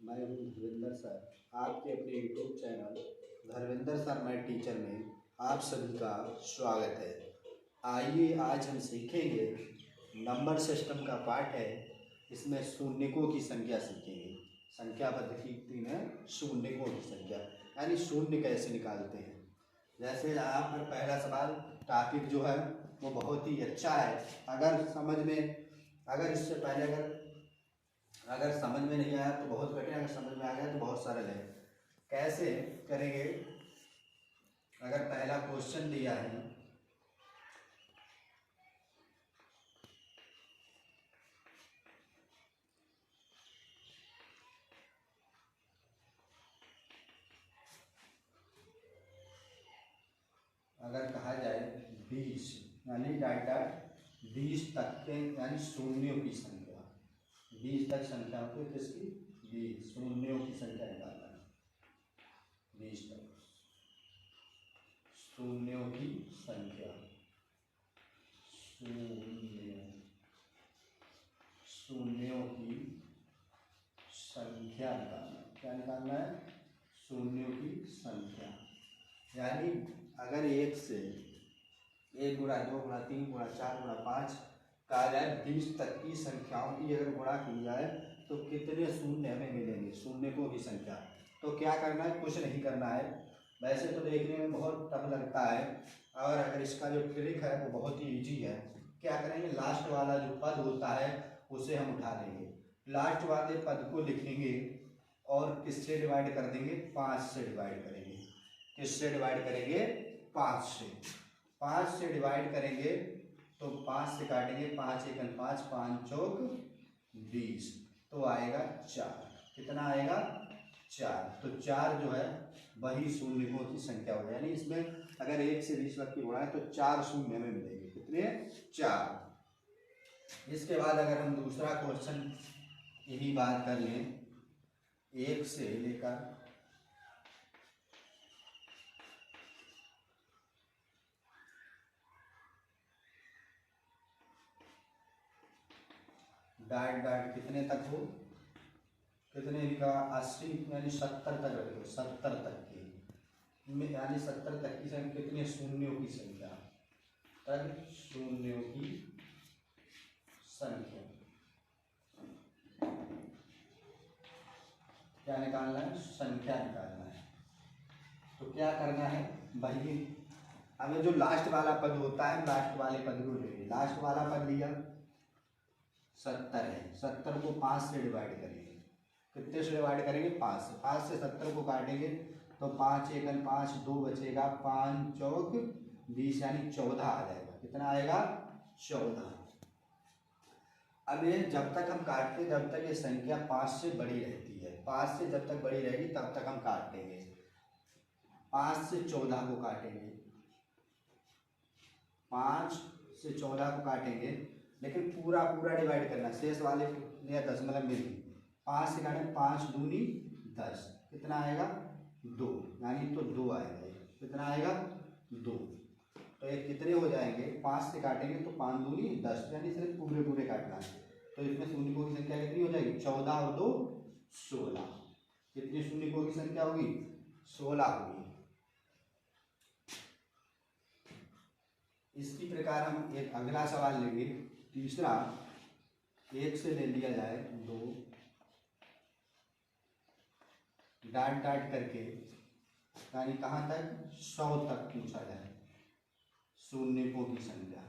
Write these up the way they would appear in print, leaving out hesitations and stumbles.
मैं हूँ धर्मेंद्र सर, आपके अपने YouTube channel Dharmendra sir math teacher में आप सभी का स्वागत है। आइए आज हम सीखेंगे नंबर सिस्टम का पार्ट है। इसमें शून्यकों की संख्या सीखेंगे। संख्या पद्धति में शून्यकों की संख्या यानी शून्य कैसे निकालते हैं। जैसे यहाँ पर पहला सवाल टॉपिक जो है वो बहुत ही अच्छा है। अगर इससे पहले अगर समझ में नहीं आया तो बहुत कठिन, अगर समझ में आ गया तो बहुत सरल है। कैसे करेंगे? अगर पहला क्वेश्चन दिया है, अगर कहा जाए 20 यानी डाटा 20 तक के यानी शून्यों की संख्या, 20 तक संख्या होती है किसकी? 20 शून्यों की संख्या निकालना है। 20 तक शून्यों की संख्या, शून्यों की संख्या निकालना। क्या निकालना है? शून्यों की संख्या। यानी अगर 1 से 1 गुणा 2 गुणा 3 गुणा 4 गुणा 5 कहा जाए 20 तक की संख्याओं की अगर गुणा की जाए तो कितने शून्य हमें मिलेंगे? शून्यकों की संख्या। तो क्या करना है? कुछ नहीं करना है। वैसे तो देखने में बहुत टफ लगता है और अगर इसका जो ट्रिक है वो बहुत ही ईजी है। क्या करेंगे? लास्ट वाला जो पद होता है उसे हम उठा लेंगे। लास्ट वाले पद को लिखेंगे और किससे डिवाइड कर देंगे? 5 से डिवाइड करेंगे। किससे डिवाइड करेंगे? 5 से। 5 से डिवाइड करेंगे तो 5 से काटेंगे, 5 एकम 5, 5 चौक 20, तो आएगा 4। कितना आएगा? 4। तो 4 जो है वही शून्यकों की संख्या हो, यानी इसमें अगर 1 से 20 तक की गुणा है तो 4 शून्य में मिलेंगे। कितने? 4। इसके बाद अगर हम दूसरा क्वेश्चन यही बात कर लें, 1 से लेकर डाट कितने तक हो? कितने का? 80 यानी 70 तक रखो। 70 तक की यानी 70 तक की संख्या कितने? शून्यों की संख्या। तब शून्यों की संख्या क्या निकालना है? संख्या निकालना है। तो क्या करना है? वही हमें जो लास्ट वाला पद होता है लास्ट वाले पद को लेंगे। लास्ट वाला पद लिया 70 है, 70 को 5 से डिवाइड करेंगे। कितने से डिवाइड करेंगे? 5 से। 5 से 70 को काटेंगे तो 5 एकम 5, 2 बचेगा, 5 चौक 20 यानी 14 आ जाएगा। कितना आएगा? 14। अब ये जब तक हम काटते जब तक ये संख्या 5 से बड़ी रहती है, 5 से जब तक बड़ी रहेगी तब तक हम काटेंगे। 5 से 14 को काटेंगे, 5 से 14 को काटेंगे, लेकिन पूरा डिवाइड करना, शेष वाले या दशमलव में भी। 5 से काटेंगे, 5 दूनी 10, कितना आएगा? 2, यानी तो 2 आएगा। कितना आएगा? 2। तो ये कितने हो जाएंगे? 5 से काटेंगे तो 5 दूनी 10, यानी सिर्फ पूरे काटना है। तो इसमें शून्यकों की संख्या कितनी हो जाएगी? 14 और 2 16। कितनी शून्यकों की संख्या होगी? 16 होगी। इसी प्रकार हम एक अगला सवाल लेंगे, तीसरा। 1 से ले लिया जाए 2, डाट करके यानी कहाँ तक? 100 तक पूछा जाए शून्यकों की संख्या।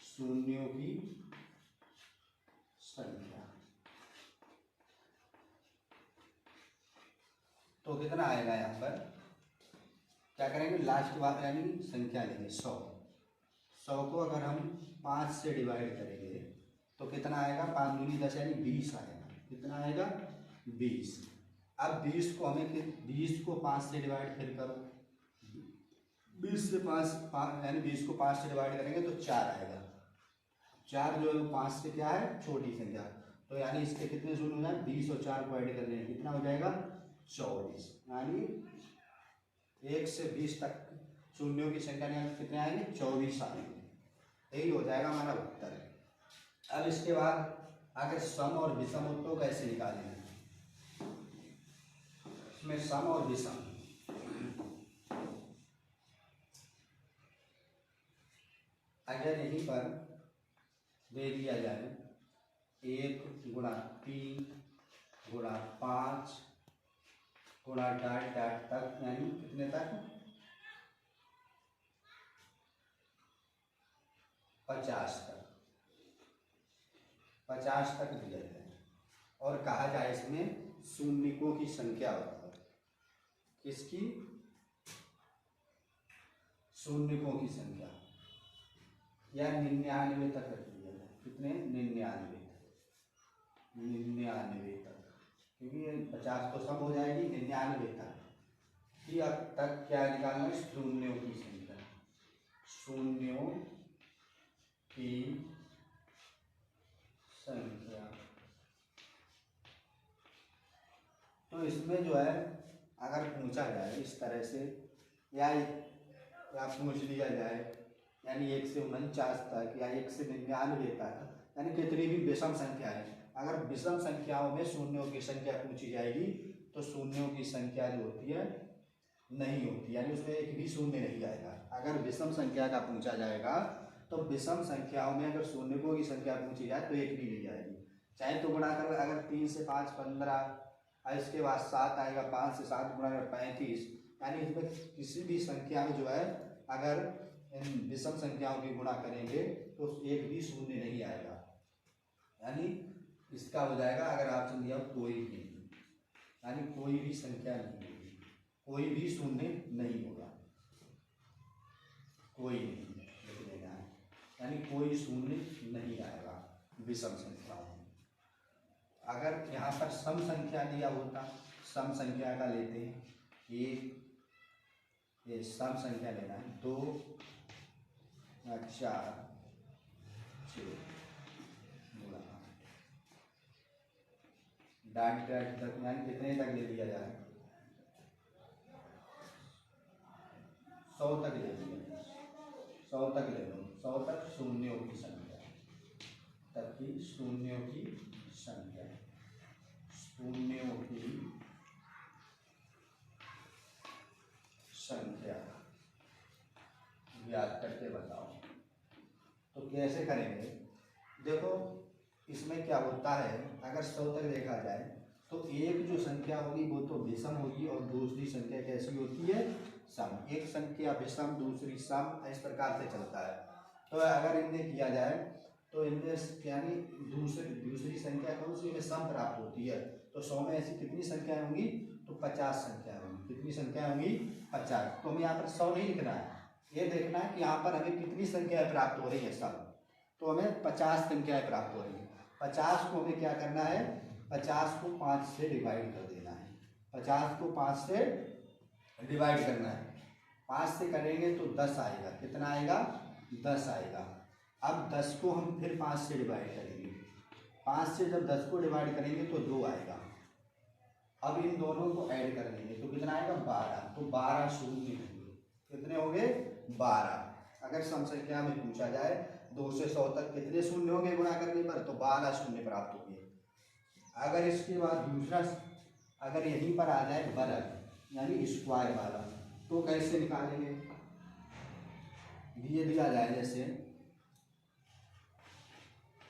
शून्यों की संख्या तो कितना आएगा? यहाँ पर क्या करेंगे? लास्ट वाला यानी संख्या लेंगे 100। 100 को अगर हम 5 से डिवाइड करेंगे तो कितना आएगा? 5 दूनी 10 यानी 20 आएगा। कितना आएगा? 20। अब 20 को हमें 20 को 5 से डिवाइड फिर करो। 20 से 5 यानी 20 को 5 से डिवाइड करेंगे तो 4 आएगा। 4 जो है 5 से क्या है? छोटी संख्या। तो यानी इसके कितने शून्य हो जाए? 20 और 4 को ऐड कर लेंगे, कितना हो जाएगा? 24। यानी 1 से 20 तक शून्यों की संख्या कितने आएंगे? 24 आएंगे। यही हो जाएगा हमारा उत्तर। अब इसके बाद अगर सम और विषम हो तो कैसे निकालेंगे? इसमें सम और विषम, अगर यहीं पर दे दिया जाए 1 गुणा 3 गुणा 5 गुणा डाट डाट तक, यानी कितने तक? 50 तक, 50 तक दिया जाए और कहा जाए इसमें शून्यकों की संख्या बताओ। किसकी? शून्यकों की संख्या, या 99 तक रख दिया जाए। कितने? 99 तक, क्योंकि 50 तो सब हो जाएगी, 99 तक कि अब तक क्या निकालना है? शून्यों की संख्या, शून्यों की संख्या। तो इसमें जो है अगर पूछा जाए इस तरह से, या पूछ लिया जाए यानी 1 से 49 तक या 1 से 99 तक, यानी कितनी भी विषम संख्या है, अगर विषम संख्याओं में शून्यों की संख्या पूछी जाएगी तो शून्यों की संख्या जो होती है नहीं होती, यानी उसमें एक भी शून्य नहीं आएगा। अगर विषम संख्या का पूछा जाएगा तो विषम संख्याओं में अगर शून्यकों की संख्या पूछी जाए तो एक भी नहीं आएगी। चाहे तो गुणा कर, अगर 3 से 5 15, इसके बाद 7 आएगा, 5 से 7 गुणा कर 35, यानी इसमें किसी भी संख्या में जो है अगर इन विषम संख्याओं की गुणा करेंगे तो एक भी शून्य नहीं आएगा, यानी इसका हो जाएगा अगर ऑप्शन दिया कोई भी, यानी कोई भी संख्या नहीं होगी, कोई भी शून्य नहीं होगा, कोई नहीं लिख देना है, यानी कोई शून्य नहीं आएगा विषम संख्याओं में। अगर यहाँ पर सम संख्या दिया होता, सम संख्या का लेते हैं, ये सम संख्या लेना है, 2 4 6 डाट डाट तक, यानी कितने तक ले लिया जाए? 100 तक ले लिया, 100 तक ले लो, 100 तक शून्यों की संख्या, तक की शून्यों की संख्या, शून्यों की संख्या याद करके बताओ। तो कैसे करेंगे? देखो इसमें क्या होता है, अगर 100 तक देखा जाए तो एक जो संख्या होगी वो तो विषम होगी और दूसरी संख्या कैसी होती है? सम। एक संख्या विषम, दूसरी सम, इस प्रकार से चलता है। तो अगर इनमें किया जाए तो इनमें यानी दूसरी संख्या कौन सी? सम प्राप्त होती है। तो 100 में ऐसी कितनी संख्याएं होंगी? तो 50 संख्या होंगी। कितनी संख्या होंगी? 50। तो हमें यहाँ पर 100 नहीं लिखना है, ये देखना है कि यहाँ पर हमें कितनी संख्याएं प्राप्त हो रही है सब। तो हमें 50 संख्याएं प्राप्त हो रही है। 50 को हमें क्या करना है? 50 को 5 से डिवाइड कर देना है। 50 को 5 से डिवाइड करना है। 5 से करेंगे तो 10 आएगा। कितना आएगा? 10 आएगा। अब 10 को हम फिर 5 से डिवाइड करेंगे। 5 से जब 10 को डिवाइड करेंगे तो 2 आएगा। अब इन दोनों को ऐड कर देंगे तो कितना आएगा? 12। तो 12 शून्य होंगे। कितने होंगे? 12। अगर सम संख्या में पूछा जाए 2 से 100 तक कितने शून्य होंगे गुणा करने पर? तो 12 शून्य प्राप्त होंगे। अगर इसके बाद दूसरा, अगर यहीं पर आ जाए वर्ग यानी स्क्वायर वाला, तो कैसे निकालेंगे? ये दिया जाए जैसे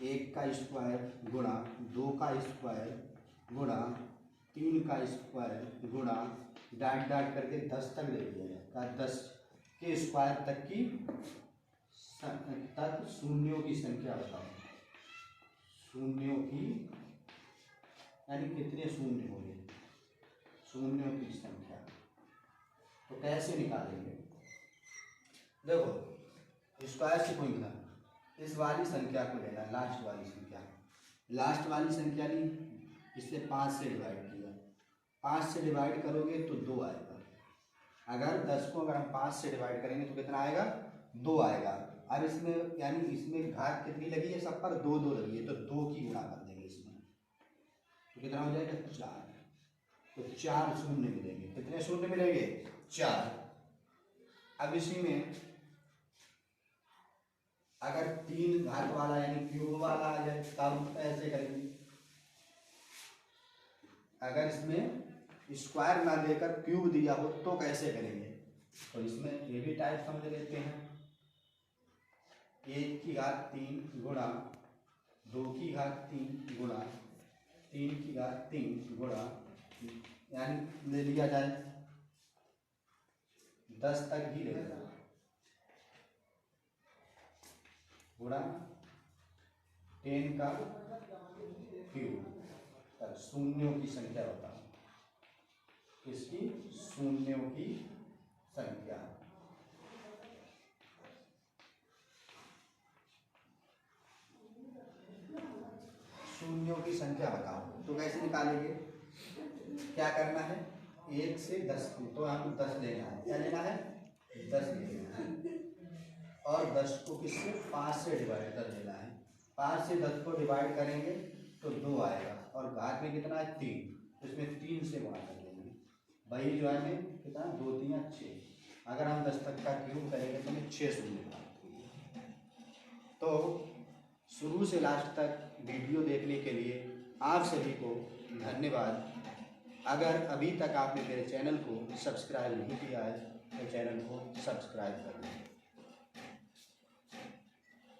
1 का स्क्वायर गुणा 2 का स्क्वायर गुणा 3 का स्क्वायर गुणा डाट डाट करके 10 तक ले लिया जाए। 10 के स्क्वायर तक की तक शून्यों की संख्या बताओ। शून्यों की यानी कितने शून्य होंगे? शून्यों की संख्या। तो कैसे निकालेंगे? देखो स्क्वायर से कोई मतलब, इस वाली संख्या को लेना, लास्ट वाली संख्या। लास्ट वाली संख्या ली, इससे 5 से डिवाइड किया। 5 से डिवाइड करोगे तो 2 आएगा। अगर 10 को अगर हम 5 से डिवाइड करेंगे तो कितना आएगा? 2 आएगा। अब इसमें यानी इसमें घात कितनी लगी है? सब पर 2 2 लगी है, तो 2 की गुणा कर देंगे इसमें, तो कितना हो जाएगा? 4। तो 4 शून्य मिलेंगे। कितने शून्य मिलेंगे? 4। अब इसी में अगर 3 घात वाला यानी क्यूब वाला आ जाए तब ऐसे करेंगे। अगर इसमें स्क्वायर ना देकर क्यूब दिया हो तो कैसे करेंगे, तो इसमें ये भी टाइप समझ लेते हैं। 1 की घात 3 गुणा 2 की घात 3 गुणा 3 की घात 3 गुणा, यानी ले लिया जाए 10 तक ही ले लेना, गुणा 10 का क्यूब तक शून्यों की संख्या बताओ। इसकी शून्यों की संख्या, शून्यों की संख्या बताओ। तो कैसे निकालेंगे, क्या करना है, 1 से 10 की, तो हम 10 लेना है, क्या लेना है 10 लेना है, और 10 को किससे 5 से डिवाइड कर देना है। 5 से 10 को डिवाइड करेंगे तो 2 आएगा, और घात में कितना है 3, तो इसमें 3 से गुणा कर देंगे। वही जो है हमें कितना 2 3 6, अगर हम 10 तक का क्यूब करेंगे तो हमें 6 शून्य प्राप्त होगी। तो शुरू से लास्ट तक वीडियो देखने के लिए आप सभी को धन्यवाद। अगर अभी तक आपने मेरे चैनल को सब्सक्राइब नहीं किया है तो चैनल को सब्सक्राइब कर लें।